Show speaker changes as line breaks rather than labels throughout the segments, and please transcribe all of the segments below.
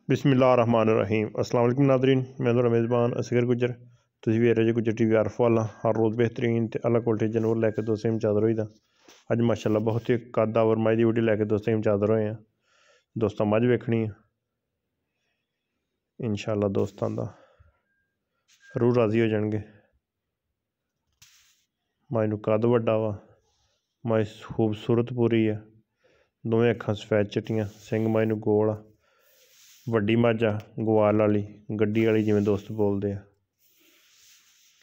बिस्मिल्लाहिर्रहमानिर्रहीम। अस्सलाम वालेकुम नादरीन, मैं तो मेज़बान असगर गुजर। तुसीं ਵੇਖ ਰਹੇ जी गुजर टीवी आरफ वाला हर रोज़ बेहतरीन तो अलग क्वालिटी जानवर लैके दोस्तें में चादर होई दा। अज माशाअल्लाह बहुत ही कद्दावर मझ की वीडियो लैके दोस्तें में चादर होए हैं। दोस्तों मझ वेखनी है इंशाअल्लाह दोस्तां दा रूह राज़ी हो जाएंगे। मझ नूं कद वड्डा वा, मझ खूबसूरत पूरी है, दोवें अखां सफैद चिट्टियां, सिंग मझ नूं गोल आ, वड्डी मझ आ, गवाल वाली गड्डी वाली जिवें दोस्त बोलते हैं,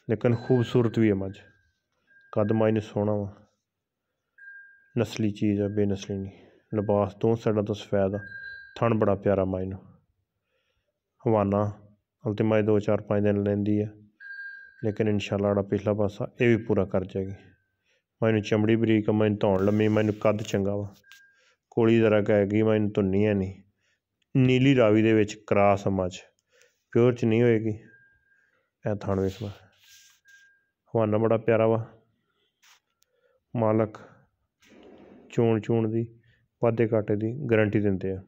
लेकिन खूबसूरत भी है मझ। कद मझ नूं सोहना वा, नस्ली चीज़ है, बेनस्ली नहीं। लिबास दो साइडों तो सफैद आ, थन बड़ा प्यारा मझ नूं। हवाना हल तो मझ 2-4-5 दिन लेंदी है, लेकिन इंशाअल्लाह जिहड़ा पिछला पासा ये भी पूरा कर जाएगी। मझ नूं चमड़ी बरीक आ, मझ नूं धौण लम्मी, मझ नूं कद चंगा वा, कोली जरा कैगी, मझ नूं धुन्नी है नहीं। नीली रावी दे विच क्रास मझ, प्योर च नहीं होएगी। ए थण वेखना, हवाना बड़ा प्यारा वा। मालक चोण चूण दी वाधे घाटे की गारंटी दिंदे आ।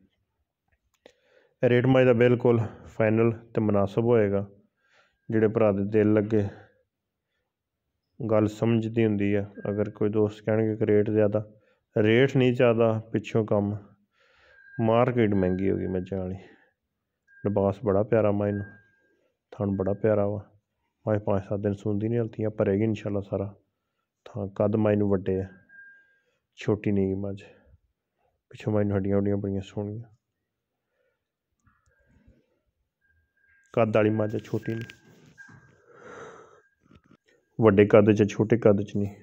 रेट मझ दा बिल्कुल फाइनल तो मुनासब होएगा। जिहड़े भरा दे दिल लगे, गल समझदी हुंदी है। अगर कोई दोस्त कहणगे कि रेट ज़्यादा, रेट नहीं ज़्यादा, पिछों कम मार्केट महंगी होगी मझां वाली। लिबास बड़ा प्यारा मझ नूं, थन बड़ा प्यारा वा। मझ 5-7 दिन सूंदी नहीं, हल्तियाँ भरेगी इंशाअल्लाह सारा। थां कद मझ नूं वड्डे है, छोटी नहीं मझ, पिछों मझ नूं हड्डियां हुड्डियां बड़ियां सोहणियां। कद वाली मझ है, छोटी नहीं, वड्डे कद च छोटे कद च नहीं।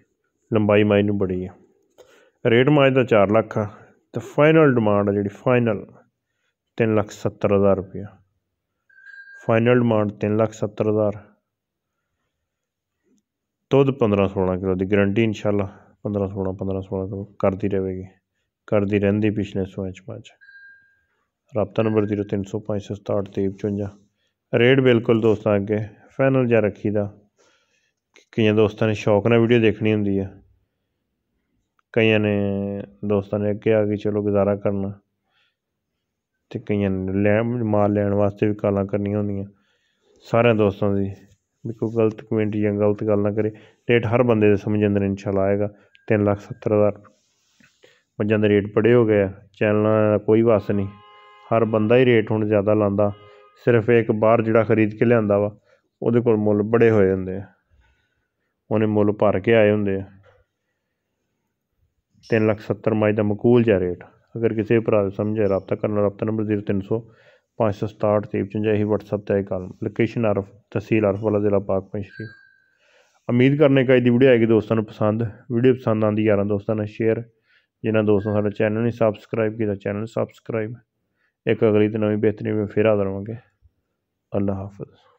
लंबाई मझ नूं बड़ी है। रेट मझ दा 4 लाख आ, तो फाइनल डिमांड है जी, फाइनल 3,70,000 रुपया। Final demand 3,70,000। दुध 15-16 किलो की गारंटी इंशाअल्लाह। 15-16 किलो करती रहेगी, करती रही पिछले सोए च मझ। रबता नंबर 030567 रेट बिल्कुल दोस्तों अगे फाइनल जा रखी दा। कई दोस्तों ने शौक ना वीडियो देखनी होंगी है, कई ने दोस्तों ने अगे आ गई चलो गुजारा करना, तो कई माल लैन वास्ते भी कालां करनियां होंदियां। सारे दोस्तों की भी कोई गलत कमेंट या गलत गल ना करे। रेट हर बंदे दे समझ अंदर इंशाअल्लाह आएगा। 3,70,000 मझां दे रेट बड़े हो गए। चैनलों का कोई वस नहीं, हर बंदा ही रेट हुण ज़्यादा लांदा। सिर्फ एक बाहर जिहड़ा खरीद के लिआंदा वा, उहदे कोल मुੱਲ बड़े होए हुंदे आ, उहने मुੱਲ भर के आए हुंदे आ। 3,70,000 मझ दा मकूल जा रेट। अगर किसी भी भरा समझ आए रबता करना, रबता नंबर 030567 ही व्हाट्सअप पर कॉल। लोकेशन आरफ, तहसील आरफ वाला, जिला पाक शरीफ। उम्मीद करने का दी वीडियो आएगी दोस्तों को पसंद। वीडियो पसंद आती यार दोस्तों ने शेयर, जिन्होंने दोस्तों साडा चैनल नहीं सबसक्राइब किया चैनल सबसक्राइब। एक अगली तो नवीं बेहतरीन फिर हाज़र होवांगे। अल्लाह हाफिज़।